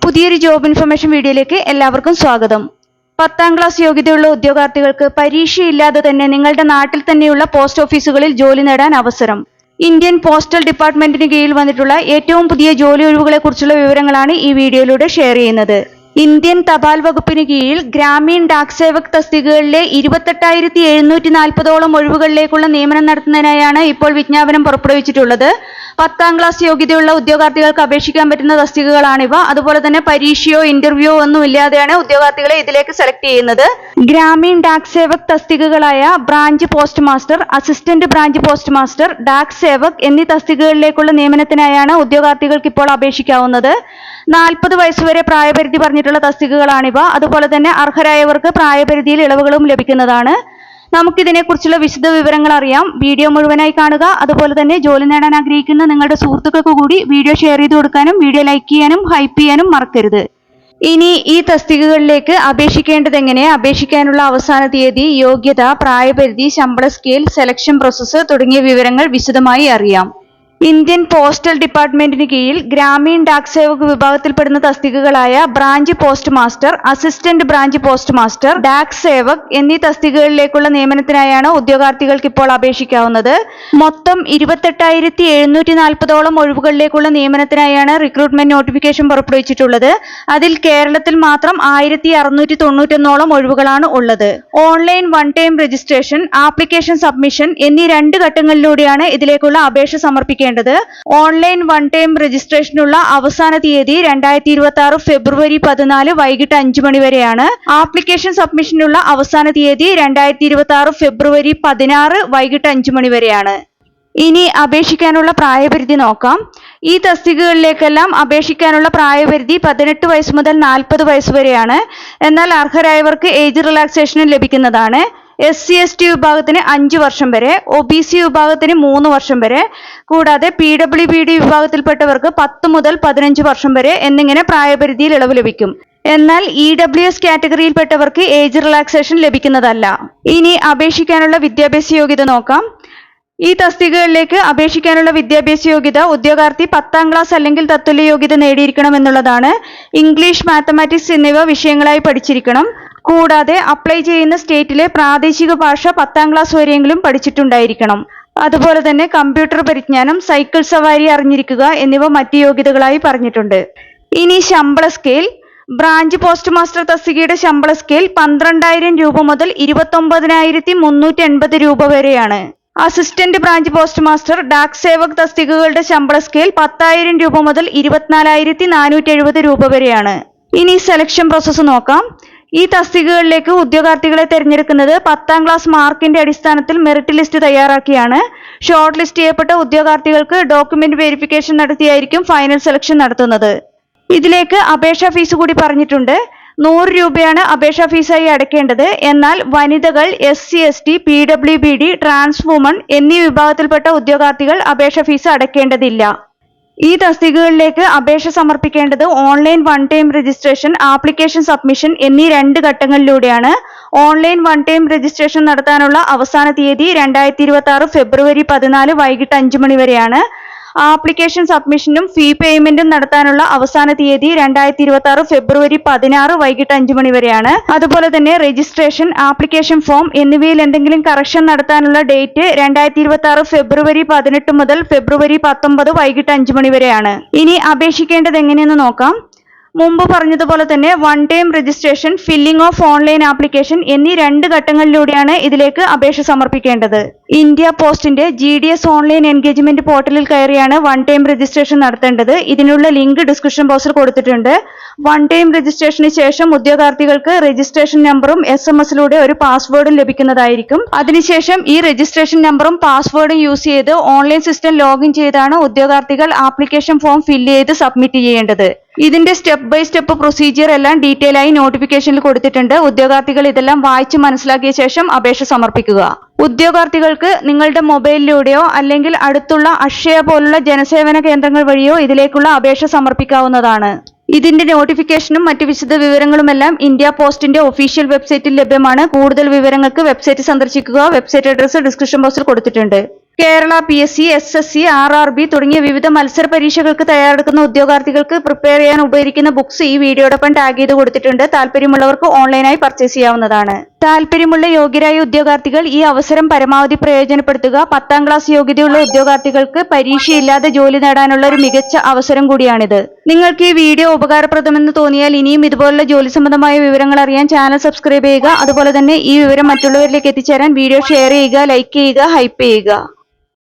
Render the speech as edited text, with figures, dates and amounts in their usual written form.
പുതിയൊരു job information വീഡിയോയിലേക്ക് എല്ലാവർക്കും സ്വാഗതം. 10ാം ക്ലാസ് യോഗ്യതയുള്ള ഉദ്യോഗാർത്ഥികൾക്ക് പരീക്ഷയില്ലാതെ തന്നെ നിങ്ങളുടെ നാട്ടിൽ തന്നെയുള്ള പോസ്റ്റ് ഓഫീസുകളിൽ ജോലി നേടാൻ അവസരം. ഇന്ത്യൻ പോസ്റ്റൽ ഡിപ്പാർട്ട്മെന്റിന് കീഴിൽ വന്നിട്ടുള്ള ഏറ്റവും പുതിയ ജോലി ഒഴിവുകളെ കുറിച്ചുള്ള വിവരങ്ങളാണ് ഈ വീഡിയോയിലൂടെ ഷെയർ ചെയ്യുന്നത്. ഇന്ത്യൻ തപാൽ വകുപ്പിന് കീഴിൽ ഗ്രാമീൺ ഡാക് സേവക് തസ്തികകളിലെ 28,740ഓളം ഒഴിവുകളിലേക്കുള്ള നിയമനം നടത്തുന്നതിനായാണ് ഇപ്പോൾ വിജ്ഞാപനം പുറപ്പെടുവിച്ചിട്ടുള്ളത്. 10ാം ക്ലാസ് യോഗ്യതയുള്ള ഉദ്യോഗാർത്ഥികൾക്ക് അപേക്ഷിക്കാൻ പറ്റുന്ന തസ്തികകളാണിവ. അതുപോലെ തന്നെ പരീക്ഷയോ ഇന്റർവ്യൂയോ ഒന്നും ഇല്ലാതെയാണ് ഉദ്യോഗാർത്ഥികളെ ഇതിലേക്ക് സെലക്ട് ചെയ്യുന്നത്. ഗ്രാമീൺ ഡാക് സേവക് തസ്തികകളായ branch post master, assistant branch post master, Dak Sevak എന്നീ തസ്തികകളിലേക്കുള്ള നിയമനത്തിനായാണ് ഉദ്യോഗാർത്ഥികൾക്ക് ഇപ്പോൾ അപേക്ഷിക്കാവുന്നത്. 40 വയസ്സുവരെ പ്രായപരിധി പറഞ്ഞിട്ടുള്ള തസ്തികകളാണിവ. അതുപോലെ തന്നെ അർഹരായവർക്ക് പ്രായപരിധിയിൽ ഇളവുകളും ലഭിക്കുന്നതാണ്. നമുക്കിതിനെക്കുറിച്ചുള്ള വിശദ വിവരങ്ങൾ അറിയാം. വീഡിയോ മുഴുവനായി കാണുക. അതുപോലെ തന്നെ ജോലി നേടാൻ ആഗ്രഹിക്കുന്ന നിങ്ങളുടെ സുഹൃത്തുക്കൾക്ക് കൂടി വീഡിയോ ഷെയർ ചെയ്ത് കൊടുക്കാനും വീഡിയോ ലൈക്ക് ചെയ്യാനും ഹൈപ്പ് ചെയ്യാനും മറക്കരുത്. ഇനി ഈ തസ്തികകളിലേക്ക് അപേക്ഷിക്കേണ്ടത് എങ്ങനെ, അപേക്ഷിക്കാനുള്ള അവസാന തീയതി, യോഗ്യത, പ്രായപരിധി, ശമ്പള സ്കെയിൽ, സെലക്ഷൻ പ്രോസസ്സ് തുടങ്ങിയ വിവരങ്ങൾ വിശദമായി അറിയാം. ഇന്ത്യൻ പോസ്റ്റൽ ഡിപ്പാർട്ട്മെന്റിന് കീഴിൽ ഗ്രാമീൺ ഡാക് സേവക് വിഭാഗത്തിൽപ്പെടുന്ന തസ്തികകളായ branch post master, assistant branch post master, Dak Sevak എന്നീ തസ്തികകളിലേക്കുള്ള നിയമനത്തിനായാണ് ഉദ്യോഗാർത്ഥികൾക്ക് ഇപ്പോൾ അപേക്ഷിക്കാവുന്നത്. മൊത്തം 28,740ഓളം ഒഴിവുകളിലേക്കുള്ള നിയമനത്തിനായാണ് റിക്രൂട്ട്മെന്റ് നോട്ടിഫിക്കേഷൻ പുറപ്പെടുവിച്ചിട്ടുള്ളത്. അതിൽ കേരളത്തിൽ മാത്രം 1,691ഓളം ഒഴിവുകളാണ് ഉള്ളത്. Online one time registration, application submission എന്നീ 2 ഘട്ടങ്ങളിലൂടെയാണ് ഇതിലേക്കുള്ള അപേക്ഷ സമർപ്പിക്കേണ്ടത്. ഓൺലൈൻ വൺ ടൈം രജിസ്ട്രേഷനുള്ള അവസാന തീയതി 2026 ഫെബ്രുവരി 14 വൈകിട്ട് 5 മണി വരെയാണ്. ആപ്ലിക്കേഷൻ സബ്മിഷനുള്ള അവസാന തീയതി 2026 ഫെബ്രുവരി 16 വൈകിട്ട് 5 മണി വരെയാണ്. ഇനി അപേക്ഷിക്കാനുള്ള പ്രായപരിധി നോക്കാം. ഈ തസ്തികകളിലേക്കെല്ലാം അപേക്ഷിക്കാനുള്ള പ്രായപരിധി 18 വയസ്സ് മുതൽ 40 വയസ്സ് വരെയാണ്. എന്നാൽ അർഹരായവർക്ക് ഏജ് റിലാക്സേഷനും ലഭിക്കുന്നതാണ്. SC/ST വിഭാഗത്തിന് 5 വർഷം വരെ, OBC വിഭാഗത്തിന് 3 വർഷം വരെ, കൂടാതെ PWBD വിഭാഗത്തിൽപ്പെട്ടവർക്ക് 10 മുതൽ 15 വർഷം വരെ എന്നിങ്ങനെ പ്രായപരിധിയിൽ ഇളവ് ലഭിക്കും. എന്നാൽ EWS കാറ്റഗറിയിൽപ്പെട്ടവർക്ക് ഏജ് റിലാക്സേഷൻ ലഭിക്കുന്നതല്ല. ഇനി അപേക്ഷിക്കാനുള്ള വിദ്യാഭ്യാസ യോഗ്യത നോക്കാം. ഈ തസ്തികകളിലേക്ക് അപേക്ഷിക്കാനുള്ള വിദ്യാഭ്യാസ യോഗ്യത ഉദ്യോഗാർത്ഥി 10ാം ക്ലാസ് അല്ലെങ്കിൽ തത്തുല്യ യോഗ്യത നേടിയിരിക്കണം എന്നുള്ളതാണ്. ഇംഗ്ലീഷ്, മാത്തമാറ്റിക്സ് എന്നിവ വിഷയങ്ങളായി പഠിച്ചിരിക്കണം. കൂടാതെ അപ്ലൈ ചെയ്യുന്ന സ്റ്റേറ്റിലെ പ്രാദേശിക ഭാഷ 10ാം ക്ലാസ് വരെയെങ്കിലും പഠിച്ചിട്ടുണ്ടായിരിക്കണം. അതുപോലെ തന്നെ കമ്പ്യൂട്ടർ പരിജ്ഞാനം, സൈക്കിൾ സവാരി അറിഞ്ഞിരിക്കുക എന്നിവ മറ്റ് യോഗ്യതകളായി പറഞ്ഞിട്ടുണ്ട്. ഇനി ശമ്പള സ്കെയിൽ. ബ്രാഞ്ച് പോസ്റ്റ് മാസ്റ്റർ തസ്തികയുടെ ശമ്പള സ്കെയിൽ 12,000 രൂപ മുതൽ 29,380 രൂപ വരെയാണ്. Assistant branch post master, Dak Sevak തസ്തികകളുടെ ശമ്പള സ്കെയിൽ 10,000 രൂപ മുതൽ 24,470 രൂപ വരെയാണ്. ഇനി സെലക്ഷൻ പ്രോസസ്സ് നോക്കാം. ഈ തസ്തികകളിലേക്ക് ഉദ്യോഗാർത്ഥികളെ തിരഞ്ഞെടുക്കുന്നത് 10ാം ക്ലാസ് മാർക്കിന്റെ അടിസ്ഥാനത്തിൽ മെറിറ്റ് ലിസ്റ്റ് തയ്യാറാക്കിയാണ്. ഷോർട്ട് ലിസ്റ്റ് ചെയ്യപ്പെട്ട ഉദ്യോഗാർത്ഥികൾക്ക് ഡോക്യുമെന്റ് വെരിഫിക്കേഷൻ നടത്തിയായിരിക്കും ഫൈനൽ സെലക്ഷൻ നടത്തുന്നത്. ഇതിലേക്ക് അപേക്ഷാ ഫീസ് കൂടി പറഞ്ഞിട്ടുണ്ട്. 100 രൂപയാണ് അപേക്ഷാ ഫീസായി അടയ്ക്കേണ്ടത്. എന്നാൽ വനിതകൾ, SC/ST, PWBD, ട്രാൻസ് വുമൺ എന്നീ വിഭാഗത്തിൽപ്പെട്ട ഉദ്യോഗാർത്ഥികൾ അപേക്ഷാ ഫീസ് അടയ്ക്കേണ്ടതില്ല. ഈ തസ്തികകളിലേക്ക് അപേക്ഷ സമർപ്പിക്കേണ്ടത് online one time registration, application submission എന്നീ 2 ഘട്ടങ്ങളിലൂടെയാണ്. ഓൺലൈൻ വൺ ടൈം രജിസ്ട്രേഷൻ നടത്താനുള്ള അവസാന തീയതി 2026 ഫെബ്രുവരി 14 വൈകിട്ട് 5 മണി വരെയാണ്. ആപ്ലിക്കേഷൻ സബ്മിഷനും ഫീ പേയ്മെന്റും നടത്താനുള്ള അവസാന തീയതി 2026 ഫെബ്രുവരി 16 വൈകിട്ട് 5 മണി വരെയാണ്. അതുപോലെ തന്നെ രജിസ്ട്രേഷൻ, ആപ്ലിക്കേഷൻ ഫോം എന്നിവയിൽ എന്തെങ്കിലും കറക്ഷൻ നടത്താനുള്ള ഡേറ്റ് 2026 ഫെബ്രുവരി 18 മുതൽ ഫെബ്രുവരി 19 വൈകിട്ട് 5 മണി വരെയാണ്. ഇനി അപേക്ഷിക്കേണ്ടത് എങ്ങനെയെന്ന് നോക്കാം. മുമ്പ് പറഞ്ഞതുപോലെ തന്നെ one time registration, filling of online application എന്നീ 2 ഘട്ടങ്ങളിലൂടെയാണ് ഇതിലേക്ക് അപേക്ഷ സമർപ്പിക്കേണ്ടത്. ഇന്ത്യ പോസ്റ്റിന്റെ GDS ഓൺലൈൻ എൻഗേജ്മെന്റ് പോർട്ടലിൽ കയറിയാണ് വൺ ടൈം രജിസ്ട്രേഷൻ നടത്തേണ്ടത്. ഇതിനുള്ള ലിങ്ക് ഡിസ്ക്രിപ്ഷൻ ബോക്സിൽ കൊടുത്തിട്ടുണ്ട്. വൺ ടൈം രജിസ്ട്രേഷന് ശേഷം ഉദ്യോഗാർത്ഥികൾക്ക് രജിസ്ട്രേഷൻ നമ്പറും SMS-ലൂടെ ഒരു പാസ്വേഡും ലഭിക്കുന്നതായിരിക്കും. അതിനുശേഷം ഈ രജിസ്ട്രേഷൻ നമ്പറും പാസ്വേഡും യൂസ് ചെയ്ത് ഓൺലൈൻ സിസ്റ്റം ലോഗിൻ ചെയ്താണ് ഉദ്യോഗാർത്ഥികൾ ആപ്ലിക്കേഷൻ ഫോം ഫില്ല് ചെയ്ത് സബ്മിറ്റ് ചെയ്യേണ്ടത്. ഇതിന്റെ സ്റ്റെപ്പ് ബൈ സ്റ്റെപ്പ് പ്രൊസീജിയർ എല്ലാം ഡീറ്റെയിൽ ആയി നോട്ടിഫിക്കേഷനിൽ കൊടുത്തിട്ടുണ്ട്. ഉദ്യോഗാർത്ഥികൾ ഇതെല്ലാം വായിച്ച് മനസ്സിലാക്കിയ ശേഷം അപേക്ഷ സമർപ്പിക്കുക. ഉദ്യോഗാർത്ഥികൾക്ക് നിങ്ങളുടെ മൊബൈലിലൂടെയോ അല്ലെങ്കിൽ അടുത്തുള്ള അക്ഷയ പോലുള്ള ജനസേവന കേന്ദ്രങ്ങൾ വഴിയോ ഇതിലേക്കുള്ള അപേക്ഷ സമർപ്പിക്കാവുന്നതാണ്. ഇതിന്റെ നോട്ടിഫിക്കേഷനും മറ്റ് വിശദ വിവരങ്ങളുമെല്ലാം ഇന്ത്യ പോസ്റ്റിന്റെ ഒഫീഷ്യൽ വെബ്സൈറ്റിൽ ലഭ്യമാണ്. കൂടുതൽ വിവരങ്ങൾക്ക് വെബ്സൈറ്റ് സന്ദർശിക്കുക. വെബ്സൈറ്റ് അഡ്രസ് ഡിസ്ക്രിപ്ഷൻ ബോക്സിൽ കൊടുത്തിട്ടുണ്ട്. കേരള PSC, SSC, RRB തുടങ്ങിയ വിവിധ മത്സര പരീക്ഷകൾക്ക് തയ്യാറെടുക്കുന്ന ഉദ്യോഗാർത്ഥികൾക്ക് പ്രിപ്പയർ ചെയ്യാൻ ഉപകരിക്കുന്ന ബുക്സ് ഈ വീഡിയോടൊപ്പം ടാഗ് ചെയ്ത് കൊടുത്തിട്ടുണ്ട്. താല്പര്യമുള്ളവർക്ക് ഓൺലൈനായി പർച്ചേസ് ചെയ്യാവുന്നതാണ്. താല്പര്യമുള്ള യോഗ്യരായ ഉദ്യോഗാർത്ഥികൾ ഈ അവസരം പരമാവധി പ്രയോജനപ്പെടുത്തുക. 10ാം ക്ലാസ് യോഗ്യതയുള്ള ഉദ്യോഗാർത്ഥികൾക്ക് പരീക്ഷയില്ലാതെ ജോലി നേടാനുള്ള ഒരു മികച്ച അവസരം കൂടിയാണിത്. നിങ്ങൾക്ക് ഈ വീഡിയോ ഉപകാരപ്രദമെന്ന് തോന്നിയാൽ ഇനിയും ഇതുപോലുള്ള ജോലി സംബന്ധമായ വിവരങ്ങൾ അറിയാൻ ചാനൽ സബ്സ്ക്രൈബ് ചെയ്യുക. അതുപോലെ തന്നെ ഈ വിവരം മറ്റുള്ളവരിലേക്ക് എത്തിച്ചേരാൻ വീഡിയോ ഷെയർ ചെയ്യുക, ലൈക്ക് ചെയ്യുക, ഹൈപ്പ് ചെയ്യുക.